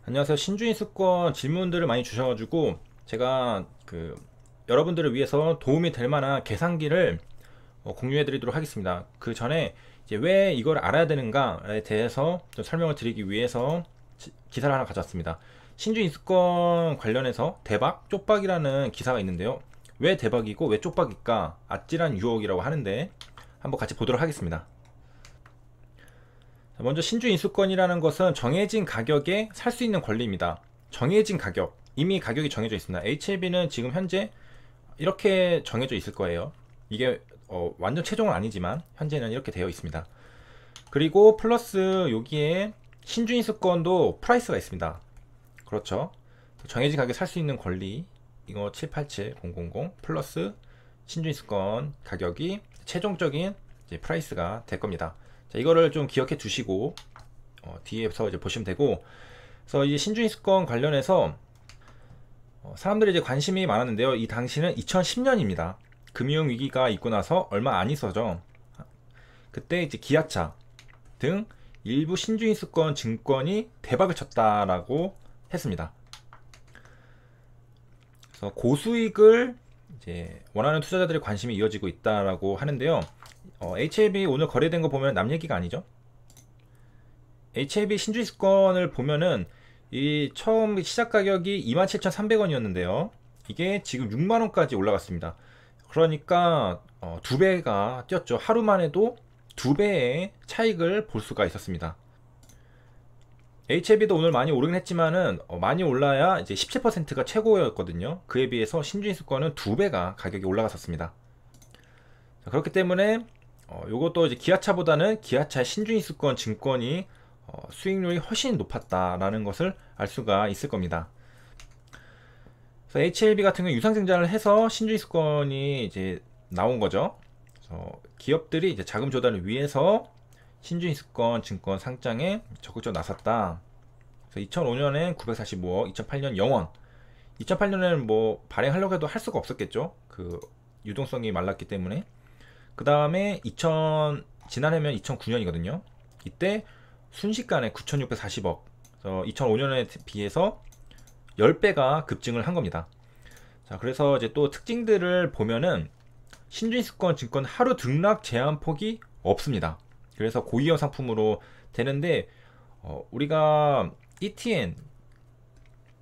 안녕하세요. 신주인수권 질문들을 많이 주셔가지고 제가 여러분들을 위해서 도움이 될 만한 계산기를 공유해 드리도록 하겠습니다. 그 전에 이제 왜 이걸 알아야 되는가에 대해서 좀 설명을 드리기 위해서 기사를 하나 가져왔습니다. 신주인수권 관련해서 대박, 쪽박이라는 기사가 있는데요. 왜 대박이고 왜 쪽박일까? 아찔한 유혹이라고 하는데 한번 같이 보도록 하겠습니다. 먼저 신주인수권이라는 것은 정해진 가격에 살 수 있는 권리입니다. 정해진 가격, 이미 가격이 정해져 있습니다. HLB는 지금 현재 이렇게 정해져 있을 거예요. 이게 완전 최종은 아니지만 현재는 이렇게 되어 있습니다. 그리고 플러스 여기에 신주인수권도 프라이스가 있습니다. 그렇죠. 정해진 가격에 살 수 있는 권리, 이거 787000 플러스 신주인수권 가격이 최종적인 이제 프라이스가 될 겁니다. 자, 이거를 좀 기억해 두시고 뒤에서 이제 보시면 되고, 그래서 이 신주인수권 관련해서 사람들이 이제 관심이 많았는데요. 이 당시는 2010년입니다. 금융위기가 있고 나서 얼마 안 있어죠. 그때 이제 기아차 등 일부 신주인수권 증권이 대박을 쳤다라고 했습니다. 그래서 고수익을 이제 원하는 투자자들의 관심이 이어지고 있다라고 하는데요. HLB 오늘 거래된 거 보면 남 얘기가 아니죠. HLB 신주식권을 보면은 이 처음 시작 가격이 27,300원이었는데요. 이게 지금 6만원까지 올라갔습니다. 그러니까 두 배가 뛰었죠. 하루만 해도 두 배의 차익을 볼 수가 있었습니다. HLB도 오늘 많이 오르긴 했지만은 많이 올라야 이제 17%가 최고였거든요. 그에 비해서 신주인수권은 두 배가 가격이 올라갔었습니다. 그렇기 때문에 요것도 이제 기아차보다는 기아차의 신주인수권 증권이 수익률이 훨씬 높았다라는 것을 알 수가 있을 겁니다. 그래서 HLB 같은 경우 유상증자를 해서 신주인수권이 이제 나온 거죠. 그래서 기업들이 이제 자금 조달을 위해서 신주인수권 증권 상장에 적극적으로 나섰다. 그래서 2005년엔 945억, 2008년 0원. 2008년에는 뭐 발행하려고 해도 할 수가 없었겠죠. 그 유동성이 말랐기 때문에. 그 다음에 지난해면 2009년이거든요. 이때 순식간에 9,640억. 2005년에 비해서 10배가 급증을 한 겁니다. 자, 그래서 이제 또 특징들을 보면은 신주인수권 증권 하루 등락 제한 폭이 없습니다. 그래서 고위험 상품으로 되는데 우리가 ETN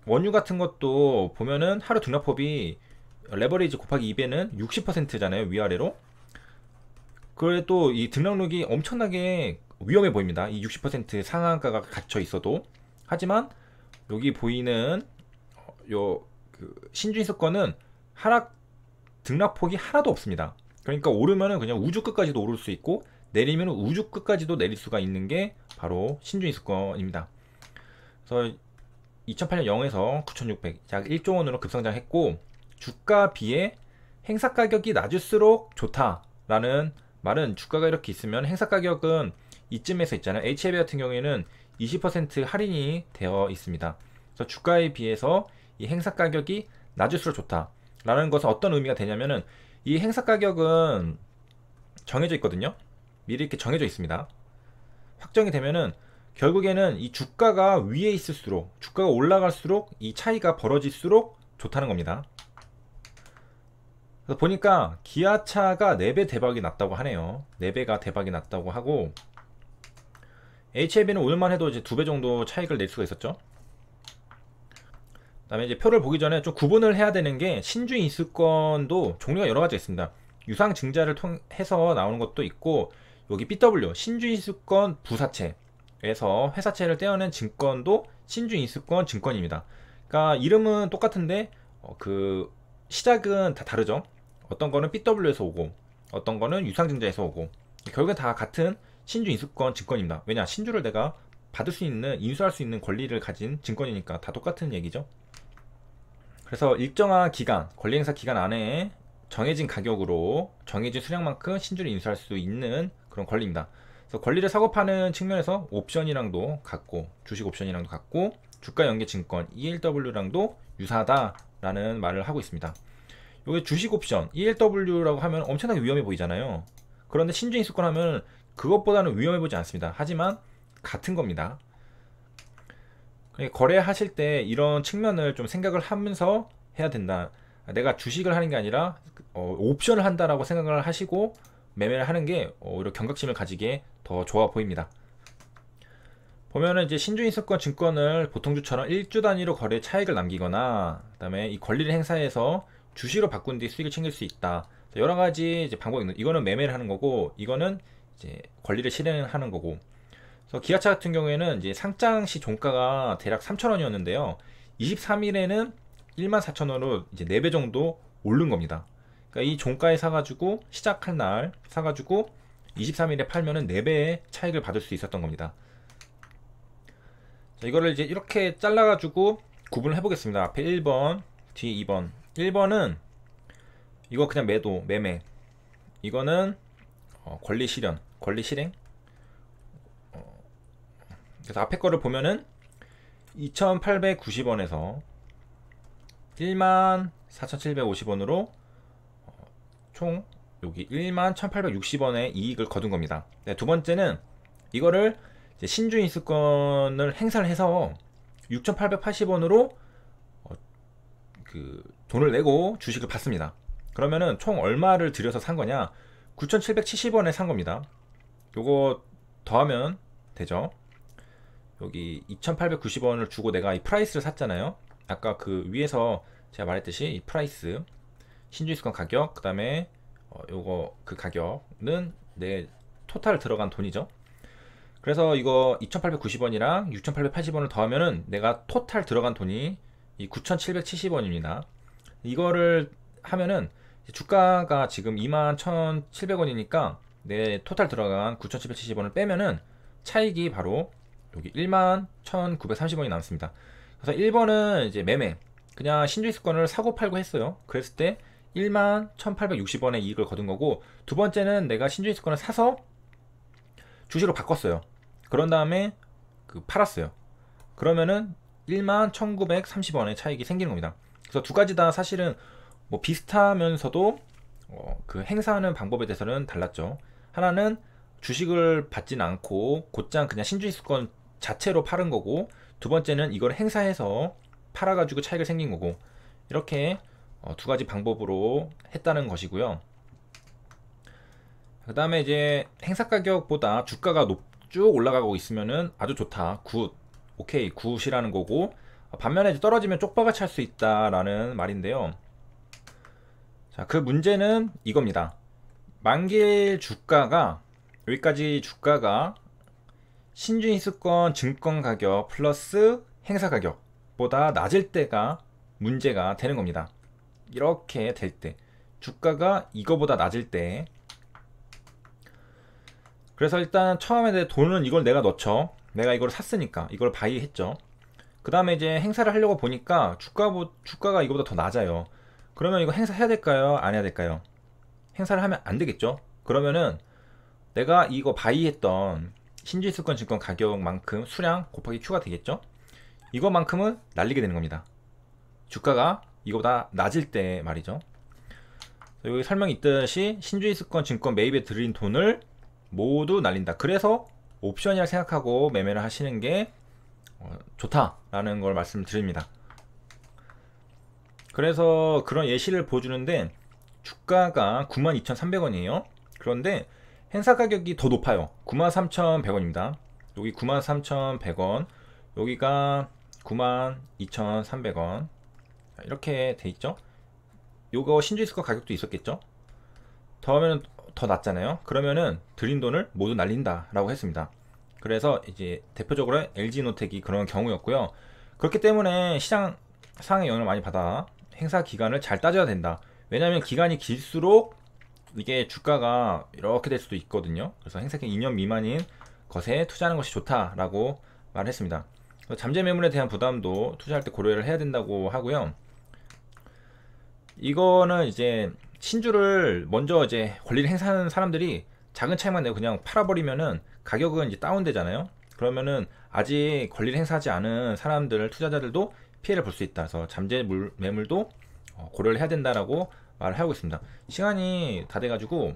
원유 같은 것도 보면은 하루 등락폭이 레버리지 곱하기 2배는 60%잖아요. 위아래로. 그래도 이 등락률이 엄청나게 위험해 보입니다. 이 60% 상한가가 갇혀 있어도. 하지만 여기 보이는 신주인수권은 하락 등락폭이 하나도 없습니다. 그러니까 오르면은 그냥 우주 끝까지도 오를 수 있고 내리면 우주 끝까지도 내릴 수가 있는 게 바로 신주인수권입니다. 그래서 2008년 0에서 9,600, 약 1조 원으로 급성장했고 주가 비해 행사 가격이 낮을수록 좋다라는 말은, 주가가 이렇게 있으면 행사 가격은 이쯤에서 있잖아요. HLB 같은 경우에는 20% 할인이 되어 있습니다. 그래서 주가에 비해서 이 행사 가격이 낮을수록 좋다라는 것은 어떤 의미가 되냐면은 이 행사 가격은 정해져 있거든요. 미리 이렇게 정해져 있습니다. 확정이 되면은 결국에는 이 주가가 위에 있을수록, 주가가 올라갈수록 이 차이가 벌어질수록 좋다는 겁니다. 그래서 보니까 기아차가 4배 대박이 났다고 하네요. 4배가 대박이 났다고 하고, HLB는 오늘만 해도 이제 2배 정도 차익을 낼 수가 있었죠. 그 다음에 이제 표를 보기 전에 좀 구분을 해야 되는 게, 신주인수권도 종류가 여러 가지가 있습니다. 유상증자를 통해서 나오는 것도 있고, 여기 BW 신주인수권 부사채에서 회사채를 떼어낸 증권도 신주인수권 증권입니다. 그러니까 이름은 똑같은데 그 시작은 다 다르죠. 어떤 거는 BW에서 오고 어떤 거는 유상증자에서 오고, 결국엔 다 같은 신주인수권 증권입니다. 왜냐, 신주를 내가 받을 수 있는, 인수할 수 있는 권리를 가진 증권이니까 다 똑같은 얘기죠. 그래서 일정한 기간, 권리행사 기간 안에 정해진 가격으로 정해진 수량만큼 신주를 인수할 수 있는 그런 권리입니다. 그래서 권리를 사고 파는 측면에서 옵션이랑도 같고, 주식 옵션이랑도 같고, 주가 연계 증권 ELW랑도 유사하다라는 말을 하고 있습니다. 여기 주식 옵션 ELW라고 하면 엄청나게 위험해 보이잖아요. 그런데 신주인수권 하면 그것보다는 위험해 보지 않습니다. 하지만 같은 겁니다. 거래하실 때 이런 측면을 좀 생각을 하면서 해야 된다. 내가 주식을 하는 게 아니라 옵션을 한다라고 생각을 하시고 매매를 하는 게 오히려 경각심을 가지게 더 좋아 보입니다. 보면은 이제 신주인수권 증권을 보통주처럼 일주 단위로 거래 차익을 남기거나, 그다음에 이 권리를 행사해서 주식으로 바꾼 뒤 수익을 챙길 수 있다. 여러 가지 이제 방법이 있는, 이거는 매매를 하는 거고, 이거는 이제 권리를 실행하는 거고. 그래서 기아차 같은 경우에는 이제 상장 시 종가가 대략 3,000원이었는데요. 23일에는 14,000원으로 이제 4배 정도 오른 겁니다. 그러니까 이 종가에 사가지고 시작한 날 사가지고 23일에 팔면은 4배의 차익을 받을 수 있었던 겁니다. 자, 이거를 이제 이렇게 잘라가지고 구분을 해보겠습니다. 앞에 1번, 뒤에 2번. 1번은 이거 그냥 매매. 이거는 권리 실현, 권리 실행. 그래서 앞에 거를 보면은 2,890원에서 14,750원으로 총 여기 11,860원의 이익을 거둔 겁니다. 네, 두 번째는 이거를 이제 신주인수권을 행사를 해서 6,880원으로 그 돈을 내고 주식을 받습니다. 그러면은 총 얼마를 들여서 산 거냐? 9,770원에 산 겁니다. 요거 더하면 되죠. 여기 2,890원을 주고 내가 이 프라이스를 샀잖아요. 아까 그 위에서 제가 말했듯이 이 프라이스, 신주인수권 가격, 그 다음에 요거 그 가격은 내 토탈 들어간 돈이죠. 그래서 이거 2,890원이랑 6,880원을 더하면은 내가 토탈 들어간 돈이 이 9,770원입니다. 이거를 하면은 주가가 지금 21,700원이니까 내 토탈 들어간 9,770원을 빼면은 차익이 바로 여기 11,930원이 남습니다. 그래서 1번은 이제 매매, 그냥 신주인수권을 사고 팔고 했어요. 그랬을 때 11,860원의 이익을 거둔 거고, 두 번째는 내가 신주인수권을 사서 주식으로 바꿨어요. 그런 다음에 팔았어요. 그러면은 11,930원의 차익이 생기는 겁니다. 그래서 두 가지 다 사실은 뭐 비슷하면서도 그 행사하는 방법에 대해서는 달랐죠. 하나는 주식을 받지는 않고 곧장 그냥 신주인수권 자체로 파는 거고, 두 번째는 이걸 행사해서 팔아가지고 차익을 생긴 거고, 이렇게 두 가지 방법으로 했다는 것이고요. 그 다음에 이제 행사 가격보다 주가가 쭉 올라가고 있으면은 아주 좋다, 굿, 오케이, 굿이라는 거고, 반면에 이제 떨어지면 쪽박을 찰 수 있다라는 말인데요. 자, 그 문제는 이겁니다. 만기일 주가가, 여기까지 주가가 신주인수권 증권 가격 플러스 행사 가격보다 낮을 때가 문제가 되는 겁니다. 이렇게 될 때, 주가가 이거보다 낮을 때. 그래서 일단 처음에 내 돈은 이걸 내가 넣죠. 내가 이걸 샀으니까 이걸 바이 했죠. 그 다음에 이제 행사를 하려고 보니까 주가가 이거보다 더 낮아요. 그러면 이거 행사 해야 될까요? 안 해야 될까요? 행사를 하면 안 되겠죠. 그러면은 내가 이거 바이 했던 신주인수권 증권 가격만큼 수량 곱하기 Q가 되겠죠. 이거만큼은 날리게 되는 겁니다. 주가가 이거보다 낮을 때 말이죠. 여기 설명이 있듯이 신주인수권 증권 매입에 들인 돈을 모두 날린다. 그래서 옵션이라 생각하고 매매를 하시는 게 좋다라는 걸 말씀드립니다. 그래서 그런 예시를 보여주는데, 주가가 92,300원이에요. 그런데 행사 가격이 더 높아요. 93,100원입니다. 여기 93,100원, 여기가 92,300원, 이렇게 돼 있죠. 요거 신주인수권 가격도 있었겠죠. 더하면 더 낮잖아요. 그러면은 들인 돈을 모두 날린다 라고 했습니다. 그래서 이제 대표적으로 LG노텍이 그런 경우였고요. 그렇기 때문에 시장 상황에 영향을 많이 받아 행사 기간을 잘 따져야 된다. 왜냐하면 기간이 길수록 이게 주가가 이렇게 될 수도 있거든요. 그래서 행사 기간 2년 미만인 것에 투자하는 것이 좋다라고 말했습니다. 잠재 매물에 대한 부담도 투자할 때 고려를 해야 된다고 하고요. 이거는 이제 신주를 먼저 이제 권리를 행사하는 사람들이 작은 차익만 내고 그냥 팔아버리면은 가격은 이제 다운되잖아요. 그러면은 아직 권리를 행사하지 않은 사람들, 투자자들도 피해를 볼 수 있다. 그래서 잠재 매물도 고려를 해야 된다라고 말을 하고 있습니다. 시간이 다 돼가지고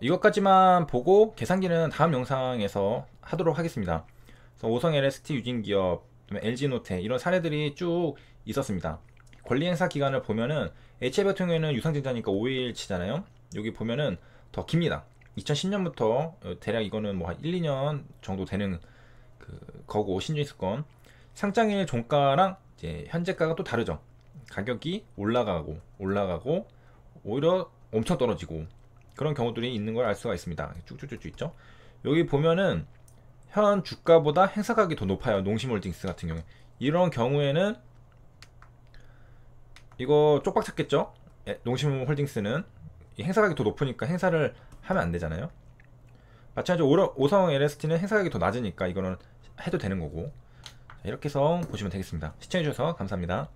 이것까지만 보고 계산기는 다음 영상에서 하도록 하겠습니다. 그래서 오성 LST 유진기업, LG노태 이런 사례들이 쭉 있었습니다. 권리행사 기간을 보면은 HF 같은 경우에는 유상증자니까 5일치잖아요. 여기 보면은 더 깁니다. 2010년부터 대략 이거는 뭐 한 1, 2년 정도 되는 거고, 신주인수권 상장일 종가랑 이제 현재가가 또 다르죠. 가격이 올라가고 오히려 엄청 떨어지고 그런 경우들이 있는 걸 알 수가 있습니다. 쭉쭉쭉 있죠. 여기 보면은 현 주가보다 행사 가격이 더 높아요. 농심홀딩스 같은 경우에. 이런 경우에는 이거 쪽박 찾겠죠. 농심홀딩스는 행사 가격이 더 높으니까 행사를 하면 안 되잖아요. 마찬가지로 오성 LST는 행사 가격이 더 낮으니까 이거는 해도 되는 거고. 이렇게 해서 보시면 되겠습니다. 시청해주셔서 감사합니다.